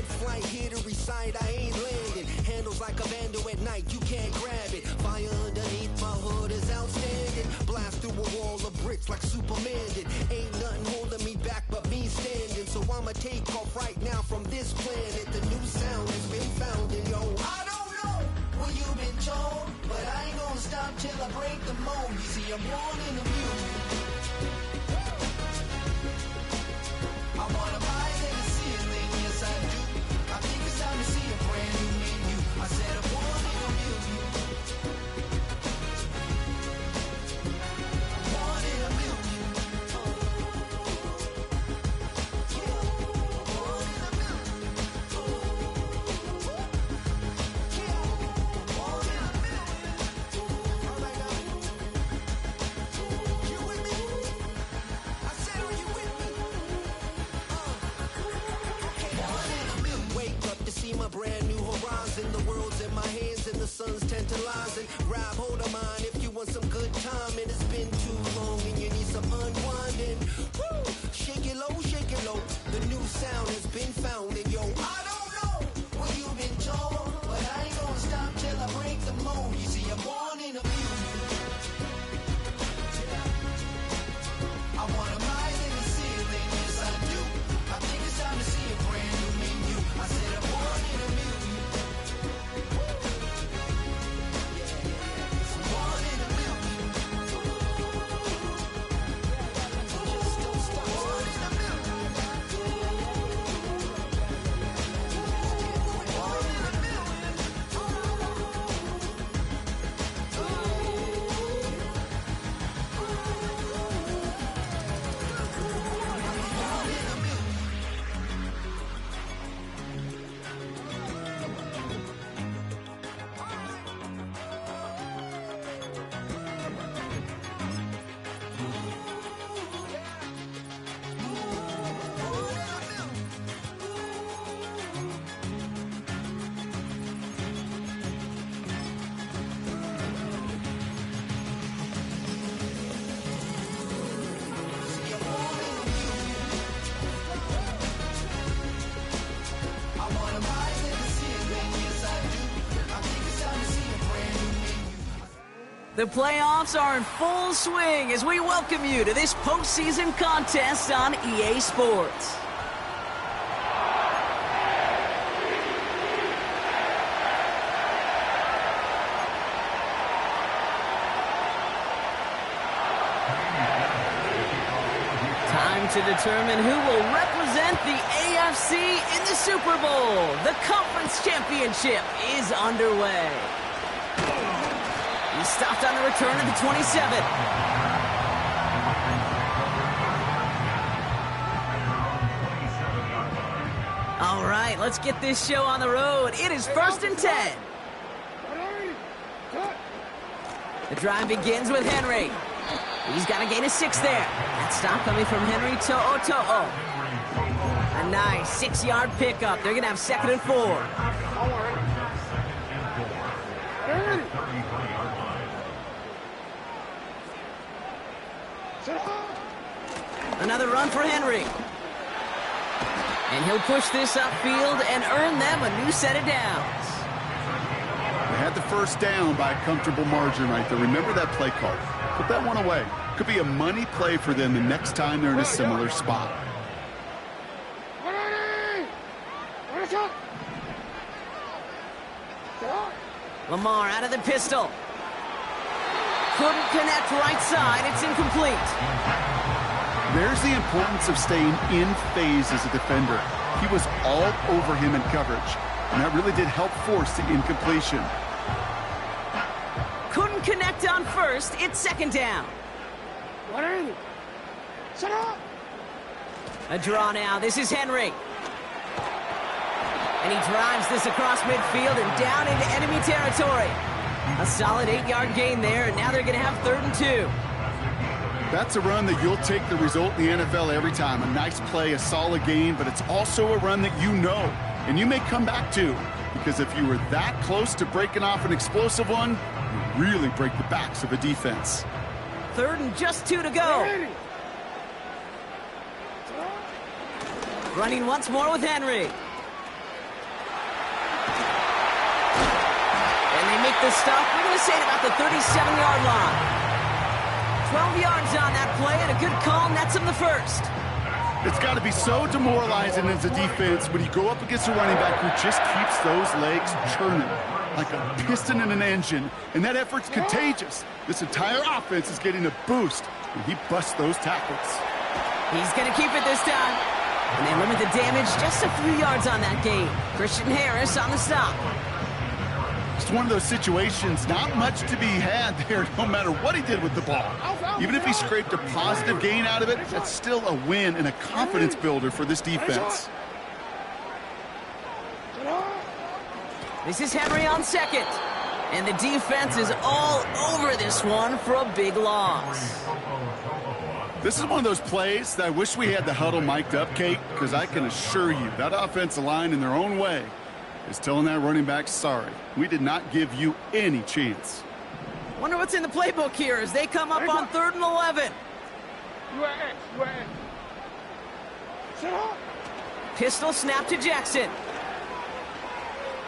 flight, here to recite, I ain't landing. Handles like a vandal at night, you can't grab it. Fire underneath my hood is outstanding. Blast through a wall of bricks like Superman did. Ain't nothing holding me back but me standing. So I'ma take off right now from this planet. The new sound has been found and yo, I don't know what you've been told, but I ain't gonna stop till I break the mold. You see, I'm born in the music. I wanna rise in the ceiling, yes I do. I think it's time to see a brand new menu. I said I'm born in a million. I'm born in a million. Born in a million. Born in a million. All right now. You with me? I said, are you with me? Wake up to see my brand new horizon. The world's in my hands and the sun's tantalizing. Grab hold of mine if you want some good time. And it's been too long and you need some unwinding. Woo! Shake it low, shake it low. The new sound has been found. And yo, I don't know what you've been told, but I ain't gonna stop till I break the mold. You see, I'm born in a music. I wanna rise in the ceiling, yes I do. I think it's time to see a brand new menu. I said I'm born in a million. I'm born in a million. Just don't stop. Born in a million. Born in a million. Born in a million. I wanna rise in the ceiling, yes I do. I think it's time to see a brand new menu. The playoffs are in full swing as we welcome you to this postseason contest on EA Sports. Time to determine who will represent the AFC in the Super Bowl. The conference championship is underway. He stopped on the return of the 27. All right, let's get this show on the road. It is 1st and 10. The drive begins with Henry. He's got to gain a 6 there. That stop coming from Henry To'o. A nice 6-yard pickup. They're going to have 2nd and 4. Another run for Henry. And he'll push this upfield and earn them a new set of downs. They had the first down by a comfortable margin right there. Remember that play call. Put that one away. Could be a money play for them the next time they're in a similar spot. Lamar out of the pistol. Couldn't connect right side. It's incomplete. There's the importance of staying in phase as a defender. He was all over him in coverage, and that really did help force the incompletion. Couldn't connect on first. It's 2nd down. A draw now. This is Henry. And he drives this across midfield and down into enemy territory. A solid 8-yard gain there, and now they're going to have 3rd and 2. That's a run that you'll take the result in the NFL every time. A nice play, a solid gain, but it's also a run that you know, and you may come back to, because if you were that close to breaking off an explosive one, you really break the backs of a defense. 3rd and just 2 to go. Running once more with Henry. the stuff. We're going to say it about the 37-yard line. 12 yards on that play, and a good call nets him the first. It's got to be so demoralizing as a defense when you go up against a running back who just keeps those legs churning like a piston in an engine, and that effort's contagious. This entire offense is getting a boost when he busts those tackles. He's going to keep it this time. And they limit the damage just a few yards on that gain. Christian Harris on the stop. It's one of those situations, not much to be had there, no matter what he did with the ball. Even if he scraped a positive gain out of it, that's still a win and a confidence builder for this defense. This is Henry on second. And the defense is all over this one for a big loss. This is one of those plays that I wish we had the huddle mic'd up, Kate, because I can assure you that offensive line in their own way is telling that running back, sorry, we did not give you any chance. Wonder what's in the playbook here as they come up on 3rd and 11. Pistol snap to Jackson.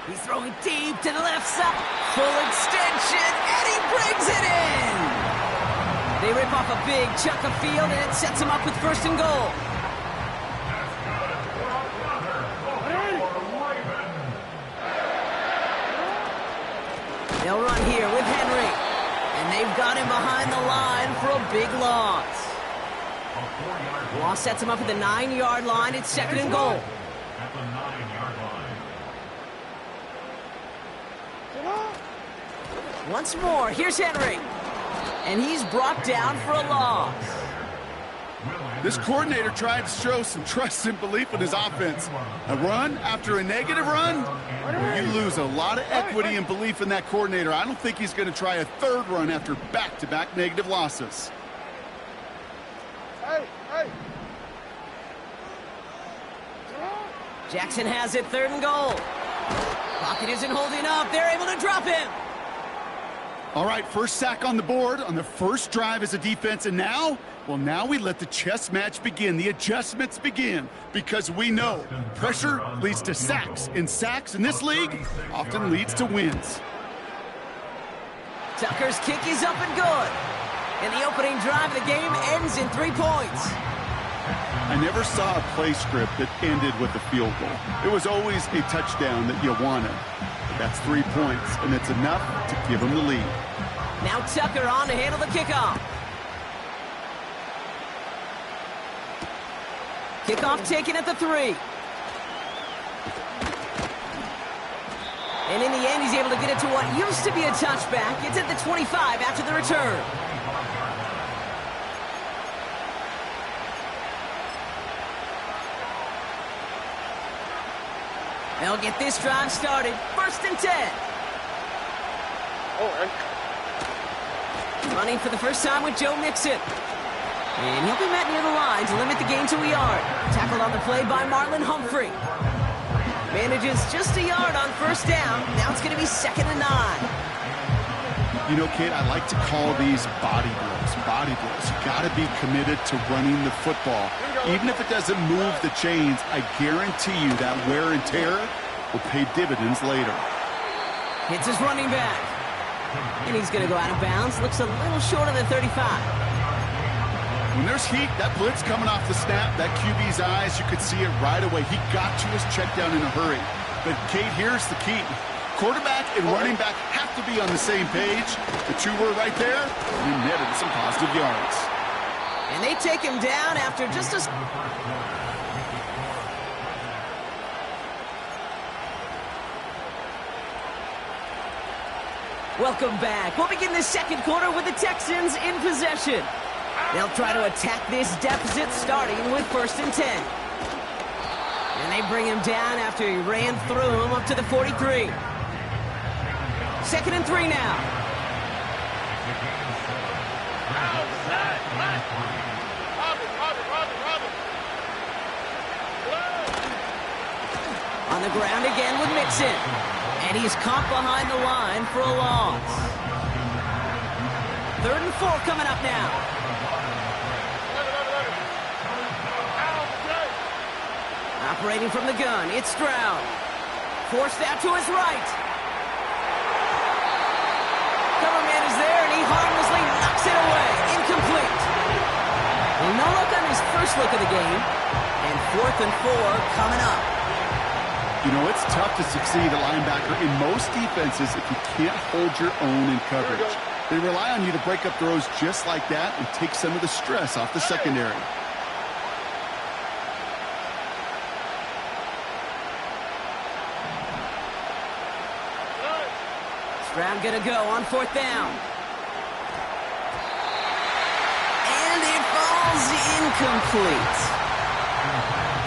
He's throwing deep to the left side. Full extension, and he brings it in. They rip off a big chunk of field, and it sets him up with 1st and goal. They'll run here with Henry. And they've got him behind the line for a big loss. Loss sets him up at the 9-yard line. It's 2nd and goal. At the 9-yard line. Once more, here's Henry. And he's brought down for a loss. This coordinator tried to show some trust and belief in his offense. A run after a negative run, you lose a lot of equity and belief in that coordinator. I don't think he's going to try a 3rd run after back-to-back negative losses. Jackson has it, 3rd and goal. Pocket isn't holding up. They're able to drop him. All right, first sack on the board on the first drive as a defense, and now, well, now we let the chess match begin, the adjustments begin, because we know pressure leads to sacks, and sacks in this league often leads to wins. Tucker's kick is up and good. And the opening drive of the game ends in 3 points. I never saw a play script that ended with a field goal. It was always a touchdown that you wanted. That's 3 points, and it's enough to give them the lead. Now Tucker on to handle the kickoff. Kickoff taken at the 3. And in the end, he's able to get it to what used to be a touchback. It's at the 25 after the return. They'll get this drive started. 1st and 10. Running for the first time with Joe Mixon. And he'll be met near the line to limit the gain to a yard. Tackled on the play by Marlon Humphrey. Manages just a yard on 1st down. Now it's going to be 2nd and 9. You know, Kate, I like to call these body blows. Body blows. You got to be committed to running the football. Even if it doesn't move the chains, I guarantee you that wear and tear will pay dividends later. Hits his running back. And he's going to go out of bounds. Looks a little short of the 35. When there's heat, that blitz coming off the snap, that QB's eyes, you could see it right away. He got to his check down in a hurry. But, Kate, here's the key. Quarterback and running back have to be on the same page. The 2 were right there. He netted some positive yards. And they take him down after just a... Welcome back. We'll begin the 2nd quarter with the Texans in possession. They'll try to attack this deficit starting with 1st and 10. And they bring him down after he ran through him up to the 43. 2nd and 3 now. On the ground again with Mixon. And he's caught behind the line for a loss. 3rd and 4 coming up now. Operating from the gun, it's Stroud. Forced out to his right. Cover man is there, and he harmlessly knocks it away. Incomplete. Well, no luck on his first look of the game. And 4th and 4 coming up. You know, it's tough to succeed at linebacker in most defenses if you can't hold your own in coverage. They rely on you to break up throws just like that and take some of the stress off the secondary. Stroud gonna go on 4th down. And it falls incomplete.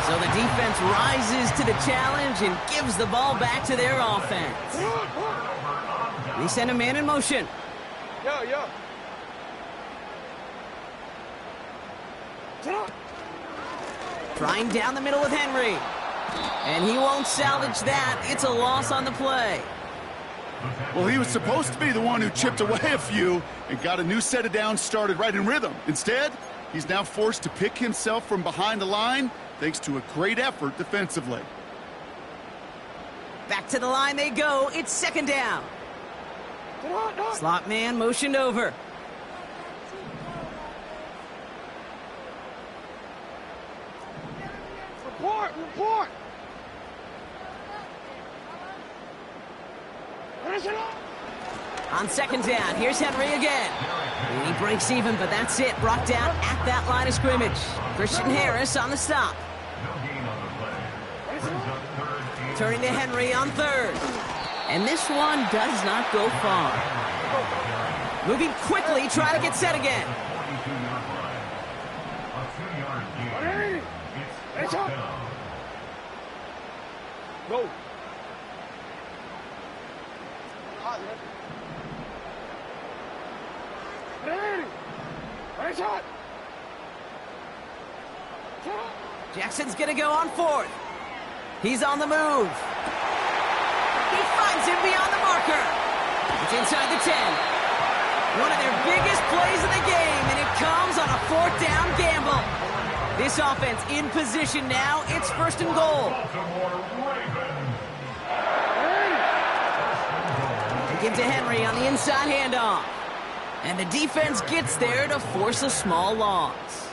So the defense rises to the challenge and gives the ball back to their offense. They send a man in motion. Trying down the middle with Henry. And he won't salvage that. It's a loss on the play. Well, he was supposed to be the one who chipped away a few and got a new set of downs started right in rhythm. Instead, he's now forced to pick himself from behind the line thanks to a great effort defensively. Back to the line they go. It's 2nd down. Slot man motioned over. Report! On 2nd down, here's Henry again. He breaks even, but that's it. Brought down at that line of scrimmage. Christian Harris on the stop. Turning to Henry on 3rd. And this one does not go far. Moving quickly, try to get set again. Go. Jackson's gonna go on 4th. He's on the move. He finds him beyond the marker. It's inside the 10. One of their biggest plays of the game, and it comes on a 4th down gamble. This offense in position now. It's 1st and goal. They give to Henry on the inside handoff. And the defense gets there to force a small loss.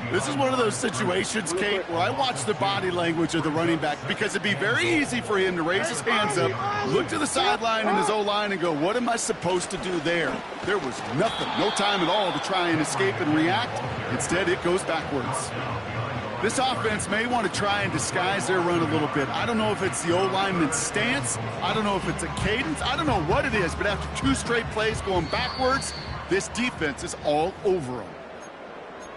This is one of those situations, Kate, where I watch the body language of the running back because it'd be very easy for him to raise his hands up, look to the sideline in his O-line and go, what am I supposed to do there? There was nothing, no time at all to try and escape and react. Instead, it goes backwards. This offense may want to try and disguise their run a little bit. I don't know if it's the O-lineman's stance. I don't know if it's a cadence. I don't know what it is, but after 2 straight plays going backwards, this defense is all over them.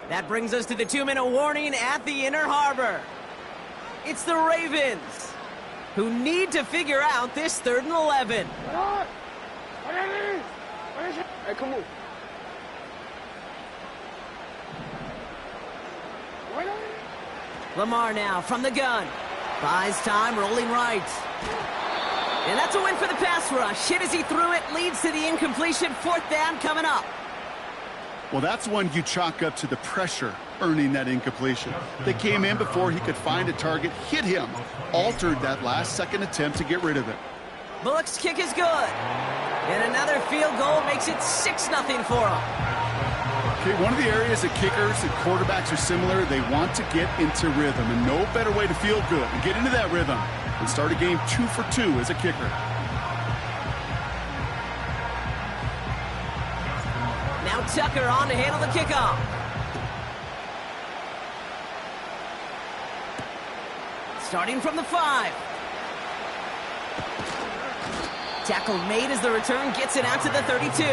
That brings us to the 2-minute warning at the Inner Harbor. It's the Ravens, who need to figure out this 3rd and 11. Hey, come on. Lamar now from the gun. Buys time, rolling right. And that's a win for the pass rush. Hit as he threw it, leads to the incompletion. 4th down coming up. Well, that's one you chalk up to the pressure earning that incompletion. They came in before he could find a target, hit him, altered that last-second attempt to get rid of it. Bullock's kick is good. And another field goal makes it 6-0 for him. Okay, one of the areas that kickers and quarterbacks are similar, they want to get into rhythm, and no better way to feel good and get into that rhythm than start a game 2 for 2 as a kicker. Now Tucker on to handle the kickoff. Starting from the 5. Tackle made as the return gets it out to the 32.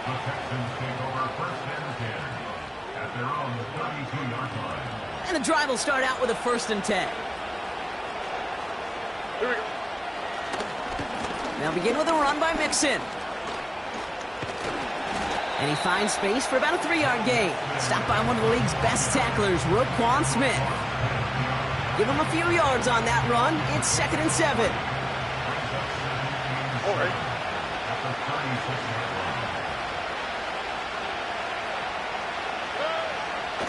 The Texans take over 1st and 10 at their own 32-yard line. And the drive will start out with a 1st and 10. Here we go. They'll begin with a run by Mixon. And he finds space for about a 3-yard gain. Stopped by one of the league's best tacklers, Roquan Smith. Give him a few yards on that run. It's 2nd and 7. All right. At the 36-yard line.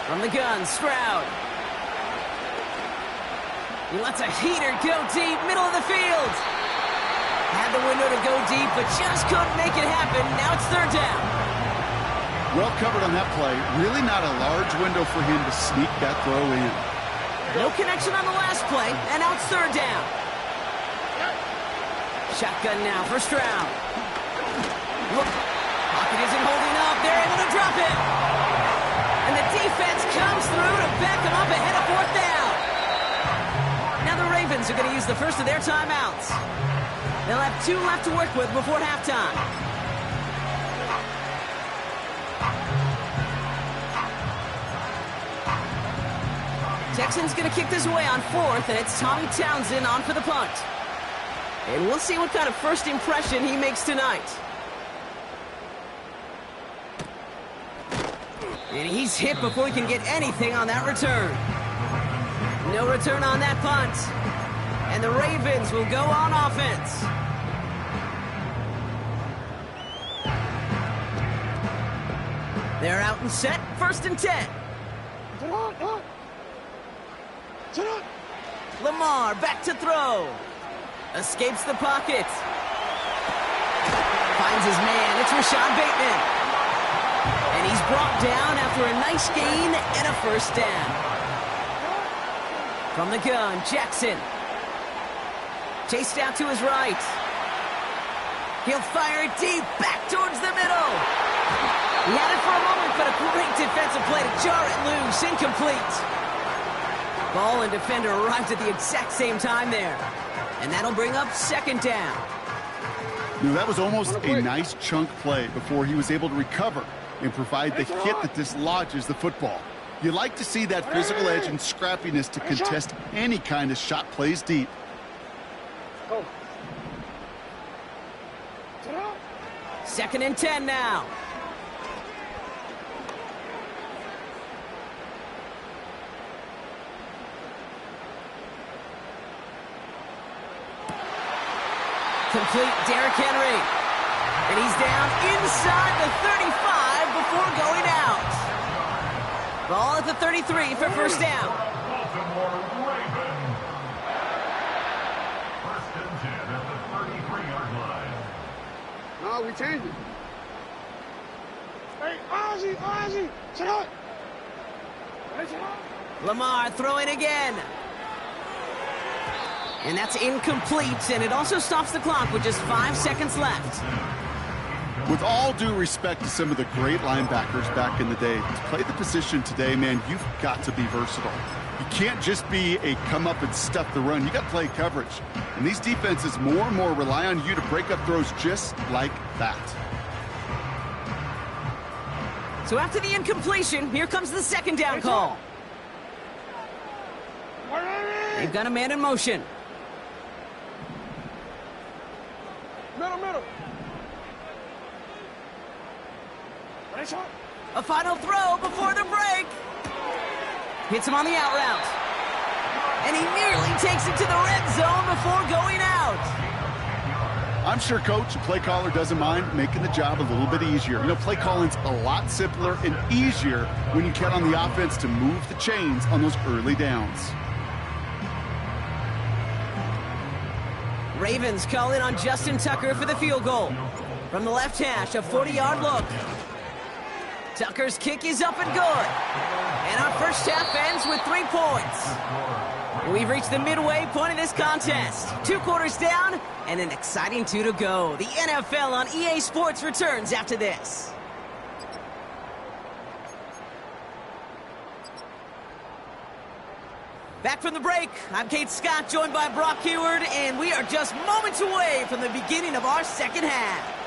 From the gun, Stroud. He lets a heater go deep, middle of the field. Had the window to go deep, but just couldn't make it happen. Now it's third down. Well covered on that play. Really not a large window for him to sneak that throw in. No connection on the last play, and now it's third down. Shotgun now, first round. Look, pocket isn't holding up. They're able to drop it. And the defense comes through to back them up ahead of fourth down. Now the Ravens are going to use the first of their timeouts. They'll have 2 left to work with before halftime. Texans going to kick this away on 4th, and it's Tommy Townsend on for the punt. And we'll see what kind of first impression he makes tonight. And he's hit before he can get anything on that return. No return on that punt. And the Ravens will go on offense. They're out and set, 1st and 10. Lamar back to throw. Escapes the pocket. Finds his man. It's Rashad Bateman. And he's brought down after a nice gain and a first down. From the gun, Jackson. Chased out to his right. He'll fire it deep, back towards the middle. He had it for a moment, but a great defensive play to jar it loose. Incomplete. Ball and defender arrived at the exact same time there. And that'll bring up 2nd down. That was almost a nice chunk play before he was able to recover and provide the hit that dislodges the football. You like to see that physical edge and scrappiness to contest any kind of shot plays deep. Go. 2nd and 10 now. Complete Derrick Henry. And he's down inside the 35 before going out. Ball at the 33 for first down. Baltimore Ravens. 1st and 10 at the 33-yard line. No, we changed it. Hey, Ozzie, sit up. Hey, sit up. Lamar throwing again. And that's incomplete, and it also stops the clock with just 5 seconds left. With all due respect to some of the great linebackers back in the day, to play the position today, man, you've got to be versatile. You can't just be a come up and stuff the run. You got to play coverage. And these defenses more and more rely on you to break up throws just like that. So after the incompletion, here comes the 2nd down call. They've got a man in motion. Middle. A final throw before the break. Hits him on the out route. And he nearly takes it to the red zone before going out. I'm sure coach, play caller doesn't mind making the job a little bit easier. You know, play calling's a lot simpler and easier when you count on the offense to move the chains on those early downs. Ravens call in on Justin Tucker for the field goal. From the left hash, a 40-yard look. Tucker's kick is up and good. And our first half ends with 3 points. We've reached the midway point of this contest. 2 quarters down and an exciting 2 to go. The NFL on EA Sports returns after this. Back from the break, I'm Kate Scott, joined by Brock Heward, and we are just moments away from the beginning of our second half.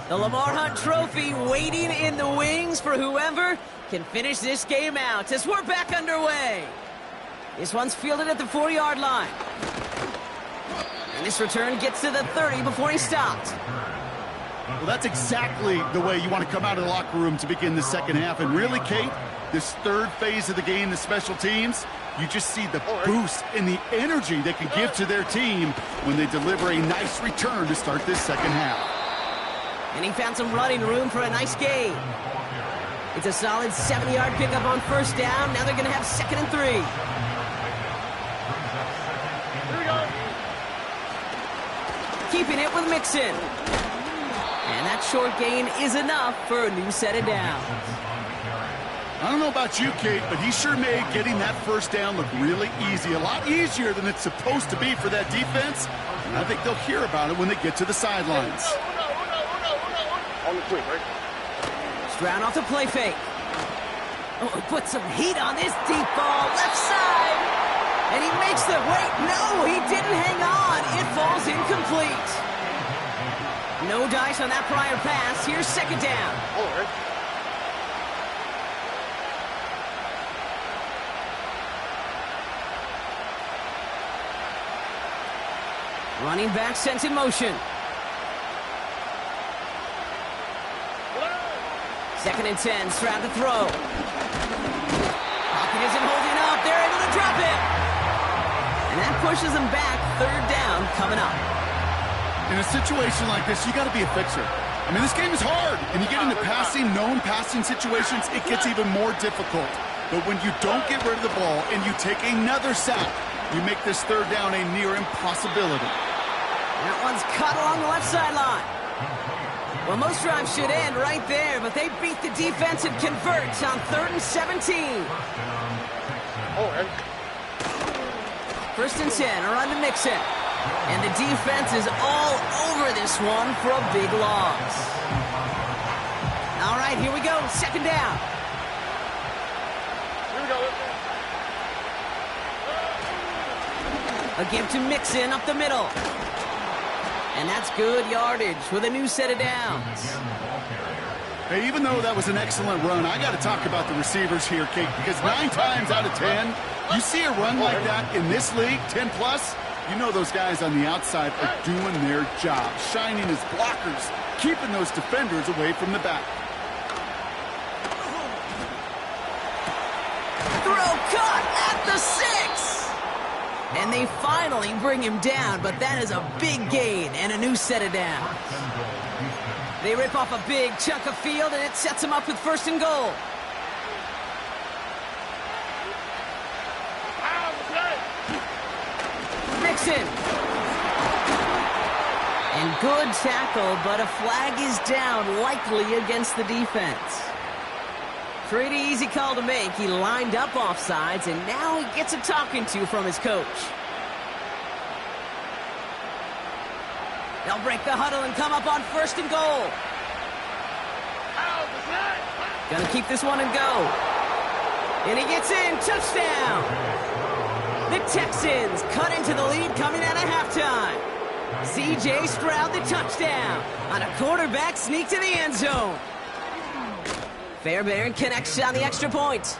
The Lamar Hunt Trophy waiting in the wings for whoever can finish this game out as we're back underway. This one's fielded at the 40-yard line. And this return gets to the 30 before he stopped. Well, that's exactly the way you want to come out of the locker room to begin the second half. And really, Kate, this third phase of the game, the special teams, you just see the boost and the energy they can give to their team when they deliver a nice return to start this second half. And he found some running room for a nice gain. It's a solid 70-yard pickup on first down. Now they're going to have 2nd and 3. Here we go. keeping it with Mixon. And that short gain is enough for a new set of downs. I don't know about you, Kate, but he sure made getting that first down look really easy. A lot easier than it's supposed to be for that defense. And I think they'll hear about it when they get to the sidelines. On the quick, right? Stroud off the play fake. Oh, put some heat on this deep ball. Left side. And he makes the wait. No, he didn't hang on. It falls incomplete. No dice on that prior pass. Here's second down. All right. Running back sent in motion. Second and 10, Stroud to throw. Pocket isn't holding up. They're able to drop it. And that pushes them back. Third down coming up. In a situation like this, you got to be a fixer. I mean, this game is hard. And you get into known passing situations, it gets even more difficult. But when you don't get rid of the ball and you take another sack, you make this third down a near impossibility. That one's cut along the left sideline. Well, most drives should end right there, but they beat the defense and convert on 3rd and 17. All right. First and 10, a run to Mixon. And the defense is all over this one for a big loss. All right, here we go. Second down. Here we go. A give to Mixon up the middle. And that's good yardage with a new set of downs. Hey, even though that was an excellent run, I got to talk about the receivers here, Kate, because 9 times out of 10, you see a run like that in this league, 10+, you know those guys on the outside are doing their job, shining as blockers, keeping those defenders away from the back. Throw caught at the 6. And they finally bring him down, but that is a big gain and a new set of downs. They rip off a big chunk of field, and it sets them up with first and goal. Mixon. And good tackle, but a flag is down, likely against the defense. Pretty easy call to make. He lined up offsides, and now he gets a talking to from his coach. They'll break the huddle and come up on first and goal. Gonna keep this one and go. And he gets in. Touchdown. The Texans cut into the lead coming out of halftime. C.J. Stroud the touchdown on a quarterback sneak to the end zone. Fairbairn connects on the extra point.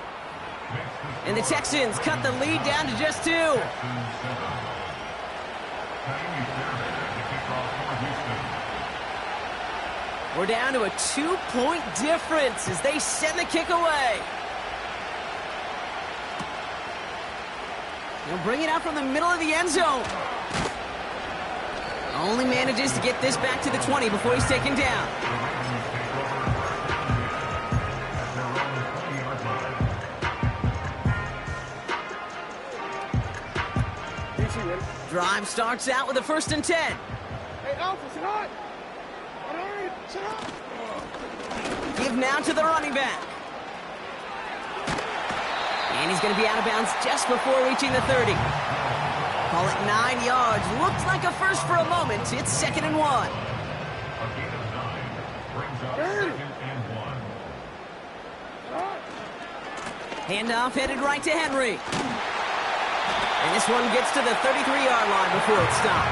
And the Texans cut the lead down to just 2. We're down to a 2-point difference as they send the kick away. They'll bring it out from the middle of the end zone. Only manages to get this back to the 20 before he's taken down. Drive starts out with a first and 10. Hey, Alpha, sit on. All right, sit on. Give now to the running back. And he's going to be out of bounds just before reaching the 30. Call it 9 yards. Looks like a first for a moment. It's 2nd and 1. A gain of 9 brings up 2nd and 1. Handoff headed right to Henry. And this one gets to the 33-yard line before it's stopped.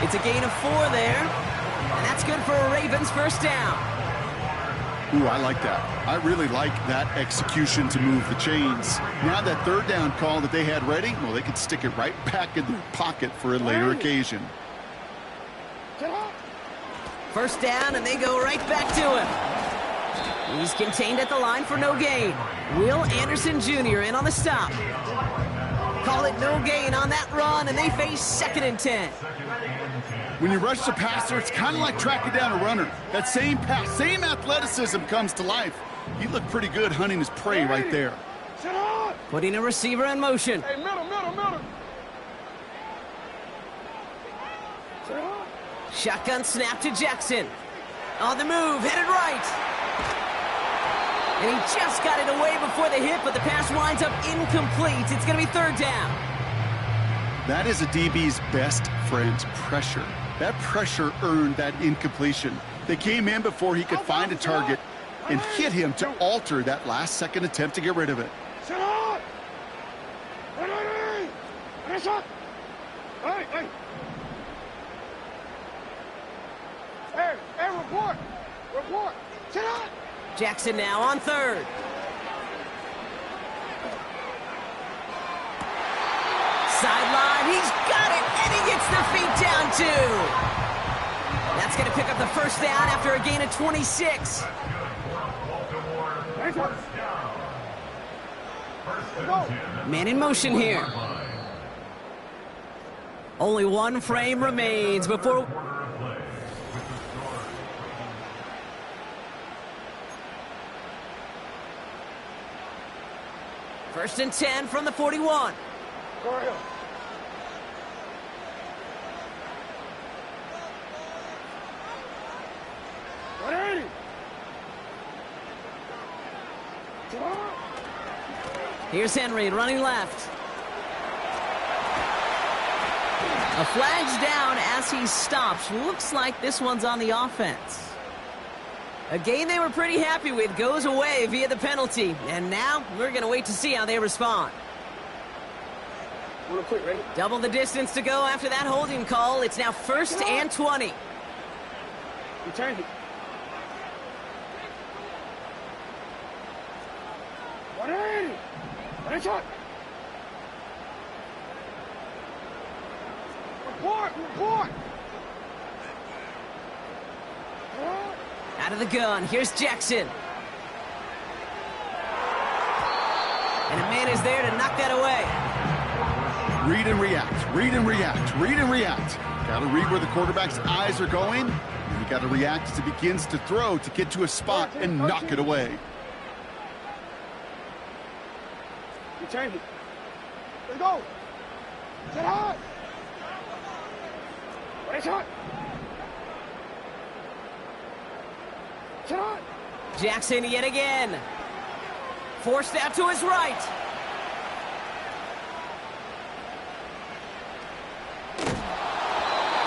It's a gain of 4 there. And that's good for a Ravens first down. Ooh, I like that. I really like that execution to move the chains. Now that third down call that they had ready, well, they could stick it right back in their pocket for a later occasion. First down, and they go right back to him. He's contained at the line for no gain. Will Anderson Jr. in on the stop. Call it no gain on that run, and they face 2nd and 10. When you rush the passer, it's kind of like tracking down a runner. That same pass, same athleticism comes to life. He looked pretty good hunting his prey right there. Sit on. Putting a receiver in motion. Hey, middle. Shotgun snap to Jackson. On the move, headed right. And he just got it away before the hit, but the pass winds up incomplete. It's going to be third down. That is a DB's best friend, pressure. That pressure earned that incompletion. They came in before he could find a target and hit him to alter that last-second attempt to get rid of it. Hey, report! Report! Sit up! Jackson now on third. Sideline, he's got it, and he gets the feet down too. That's going to pick up the first down after a gain of 26. Man in motion here. Only one frame remains before... First and 10 from the 41. Go ahead. Here's Henry running left. A flag's down as he stops. Looks like this one's on the offense. A game they were pretty happy with goes away via the penalty. And now we're going to wait to see how they respond. Real quick, ready? Double the distance to go after that holding call. It's now first and 20. Return it. Report! Report! Out of the gun, here's Jackson. And a man is there to knock that away. Read and react, read and react, read and react. Got to read where the quarterback's eyes are going. And you got to react as he begins to throw to get to a spot and knock it away. Return it. Let's go. Set hard. Race hard. Set hard. Jackson yet again. Forced out to his right.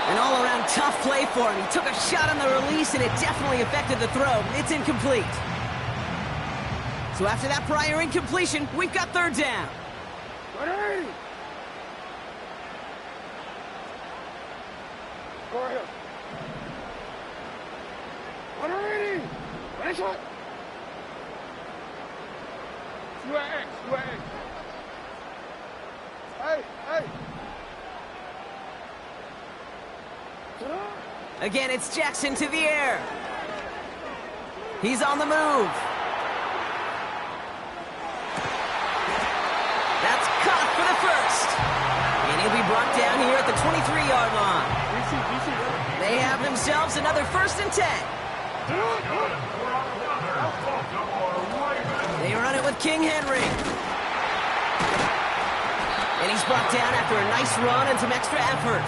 An all-around tough play for him. He took a shot on the release, and it definitely affected the throw. It's incomplete. So after that prior incompletion, we've got third down. Ready? Go ahead. Ready? Ready, shot. UAX. Hey. Again, it's Jackson to the air. He's on the move. That's caught for the first. And he'll be brought down here at the 23-yard line. They have themselves another first and 10. They run it with King Henry. And he's brought down after a nice run and some extra effort.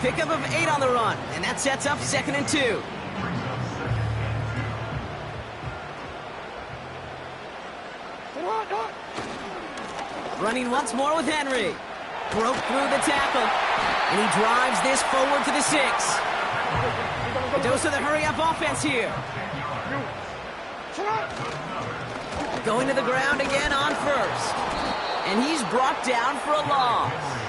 Pickup of 8 on the run, and that sets up second and 2. Running once more with Henry. Broke through the tackle, and he drives this forward to the 6. A dose of the hurry-up offense here. Going to the ground again on first. And he's brought down for a loss.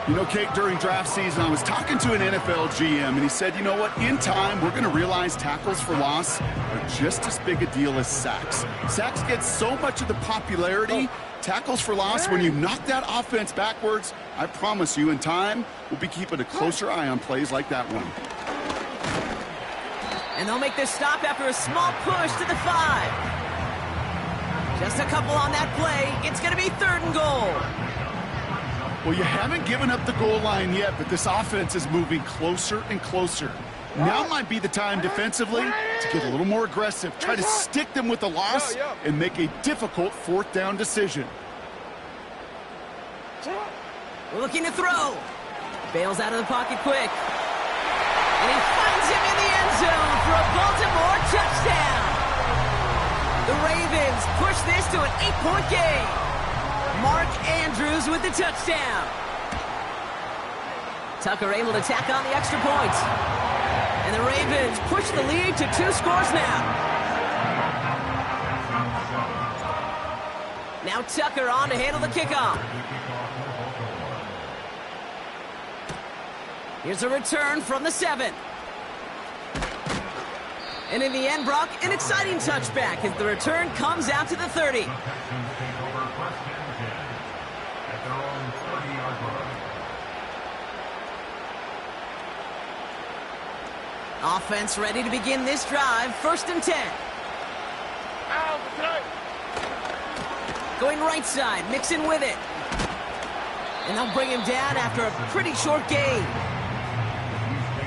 You know, Kate, during draft season, I was talking to an NFL GM, and he said, you know what, in time, we're going to realize tackles for loss are just as big a deal as sacks. Sacks get so much of the popularity. Tackles for loss, when you knock that offense backwards, I promise you, in time, we'll be keeping a closer eye on plays like that one. And they'll make this stop after a small push to the 5. Just a couple on that play. It's going to be third and goal. Well, you haven't given up the goal line yet, but this offense is moving closer and closer. Now might be the time defensively to get a little more aggressive, try to stick them with the loss, and make a difficult fourth down decision. Looking to throw. Bails out of the pocket quick. And he finds him in the end zone for a Baltimore touchdown. The Ravens push this to an 8-point game. Mark Andrews with the touchdown. Tucker able to tack on the extra point. And the Ravens push the lead to 2 scores now. Now Tucker on to handle the kickoff. Here's a return from the 7. And in the end, Brock, an exciting touchback as the return comes out to the 30. Offense ready to begin this drive. 1st and 10. Going right side, mixing with it. And they'll bring him down after a pretty short gain.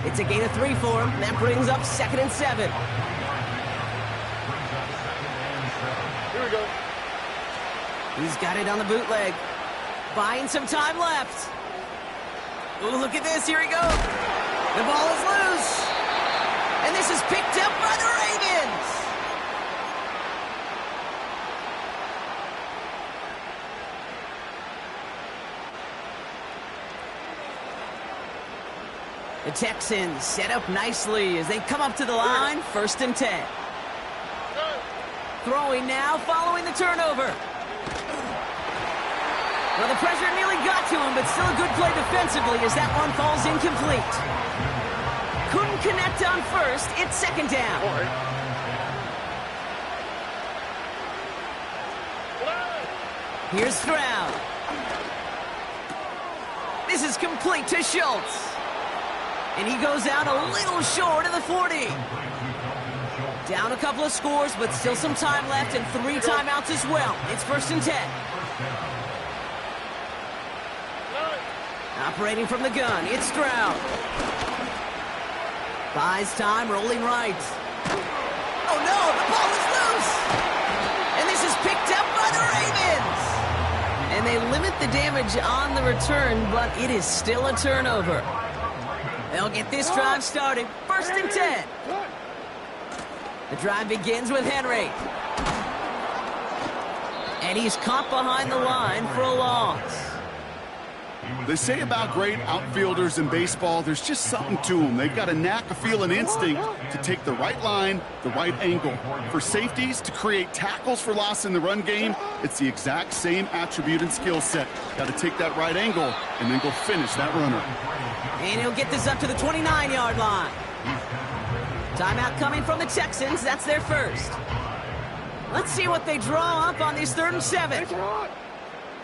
It's a gain of 3 for him. That brings up 2nd and 7. Here we go. He's got it on the bootleg. Buying some time left. Ooh, look at this. Here he goes. The ball is loose. And this is picked up by the Ravens. The Texans set up nicely as they come up to the line. 1st and 10. Throwing now following the turnover. Well, the pressure nearly got to him, but still a good play defensively as that one falls incomplete. Couldn't connect on 1st. It's 2nd down. Here's Stroud. This is complete to Schultz. And he goes out a little short of the 40. Down a couple of scores, but still some time left and 3 timeouts as well. It's 1st and 10. Operating from the gun, it's Stroud. Buys time, rolling right. Oh no, the ball is loose! And this is picked up by the Ravens! And they limit the damage on the return, but it is still a turnover. They'll get this drive started. 1st and 10. The drive begins with Henry. And he's caught behind the line for a loss. They say about great outfielders in baseball, there's just something to them. They've got a knack, a feel, and instinct to take the right line, the right angle. For safeties, to create tackles for loss in the run game, it's the exact same attribute and skill set. Got to take that right angle and then go finish that runner. And he'll get this up to the 29-yard line. Timeout coming from the Texans. That's their 1st. Let's see what they draw up on these 3rd and 7.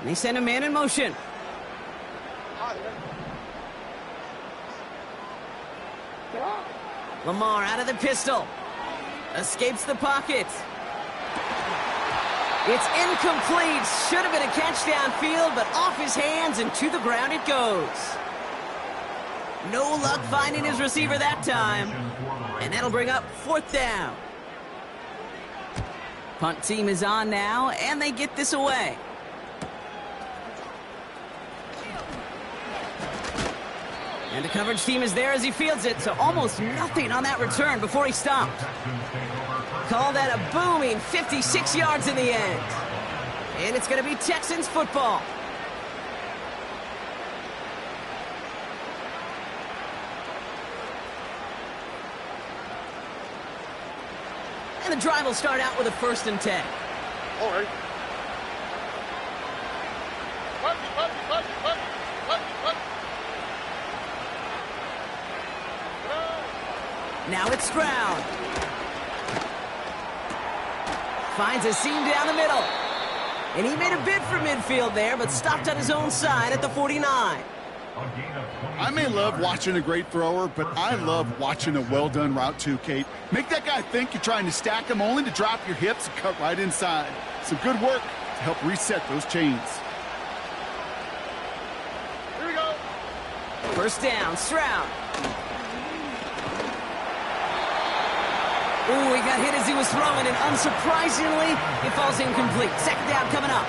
They send a man in motion. Lamar out of the pistol. Escapes the pocket. It's incomplete. Should have been a catch downfield, but off his hands and to the ground it goes. No luck finding his receiver that time. And that'll bring up 4th down. Punt team is on now, and they get this away. And the coverage team is there as he fields it, so almost nothing on that return before he stopped. Call that a booming 56 yards in the end. And it's going to be Texans football. And the drive will start out with a 1st and 10. All right. Now it's Stroud. Finds a seam down the middle. And he made a bid for midfield there, but stopped on his own side at the 49. I may love watching a great thrower, but I love watching a well-done route too, Kate. Make that guy think you're trying to stack him only to drop your hips and cut right inside. Some good work to help reset those chains. Here we go. 1st down, Stroud. Ooh, he got hit as he was throwing, and unsurprisingly, it falls incomplete. 2nd down coming up.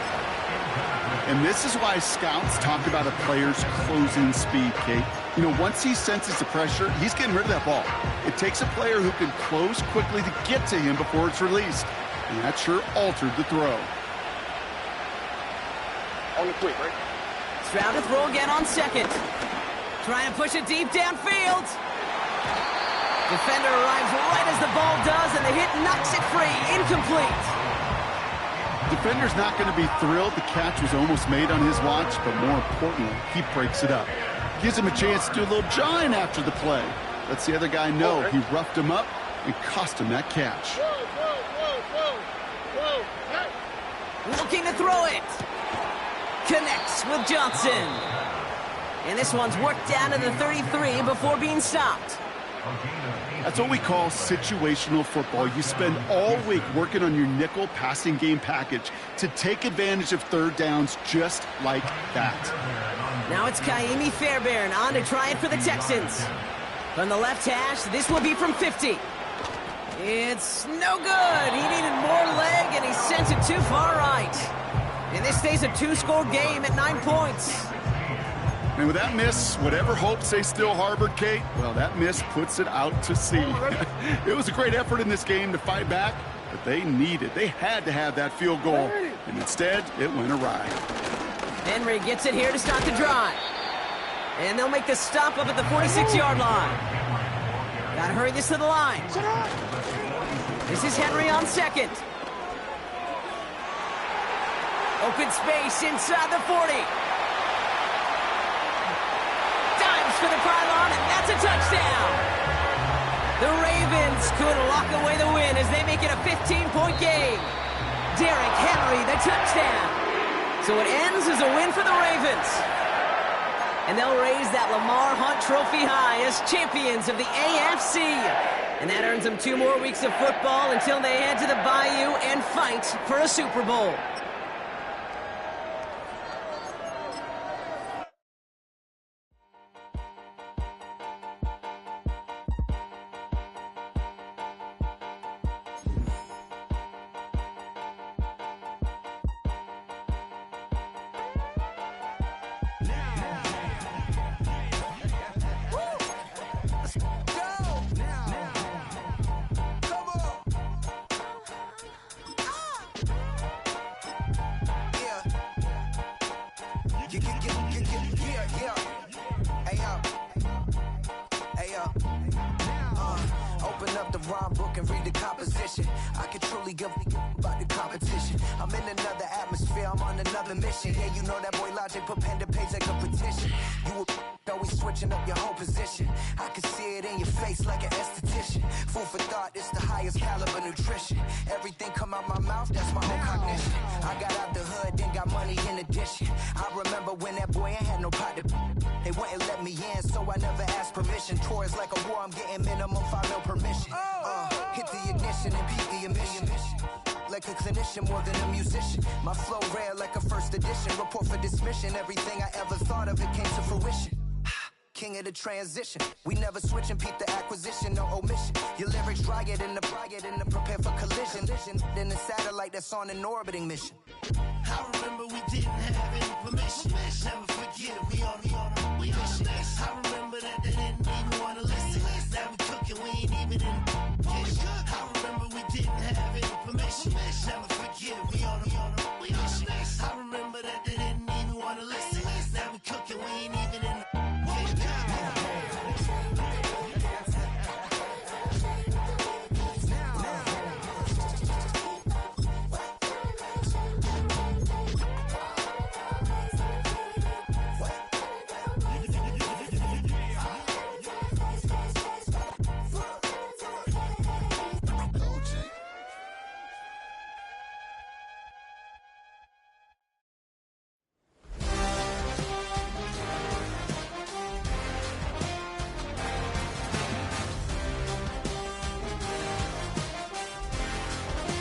And this is why scouts talk about a player's closing speed, Kate. You know, once he senses the pressure, he's getting rid of that ball. It takes a player who can close quickly to get to him before it's released. And that sure altered the throw. On the quick, right? Stroud to throw again on second. Trying to push it deep downfield. Defender arrives right as the ball does, and the hit knocks it free. Incomplete. Defender's not going to be thrilled the catch was almost made on his watch, but more importantly, he breaks it up. Gives him a chance to do a little jawing after the play. Lets the other guy know he roughed him up and cost him that catch. Looking to throw it. Connects with Johnson. And this one's worked down to the 33 before being stopped. That's what we call situational football. You spend all week working on your nickel passing game package to take advantage of third downs just like that. Now it's Kaimi Fairbairn on to try it for the Texans. From the left hash, this will be from 50. It's no good. He needed more leg, and he sent it too far right. And this stays a two-score game at 9 points. And with that miss, whatever hopes they still harbored, Kate, well, that miss puts it out to sea. It was a great effort in this game to fight back, but they had to have that field goal. And instead, it went awry. Henry gets it here to start the drive. And they'll make the stop up at the 46-yard line. Gotta hurry this to the line. This is Henry on second. Open space inside the 40. For the pylon, and that's a touchdown. The Ravens could lock away the win as they make it a 15-point game. Derrick Henry, the touchdown. So it ends as a win for the Ravens. And they'll raise that Lamar Hunt Trophy high as champions of the AFC. And that earns them 2 more weeks of football until they head to the Bayou and fight for a Super Bowl. rhyme book and read the composition. I can truly give about the competition. I'm in another atmosphere, I'm on another mission. Yeah, you know that boy Logic put pen to page like a petition. You always switching up your whole position. I can see it in your face like an esthetician. Food for thought, it's the highest caliber nutrition. Everything come out my mouth, that's my own cognition. I got out the hood, then got money in addition. I remember when that boy ain't had no pot to... They wouldn't let me in, so I never asked permission. Tours like a war, I'm getting minimum 5 mil permission. Hit the ignition and beat the emission. Like a clinician more than a musician. My flow rare like a first edition. Report for dismission. Everything I ever thought of, it came to fruition. King of the transition. We never switch and peep the acquisition, no omission. Your lyrics dry it in the prepare for collision. Then the satellite that's on an orbiting mission. I remember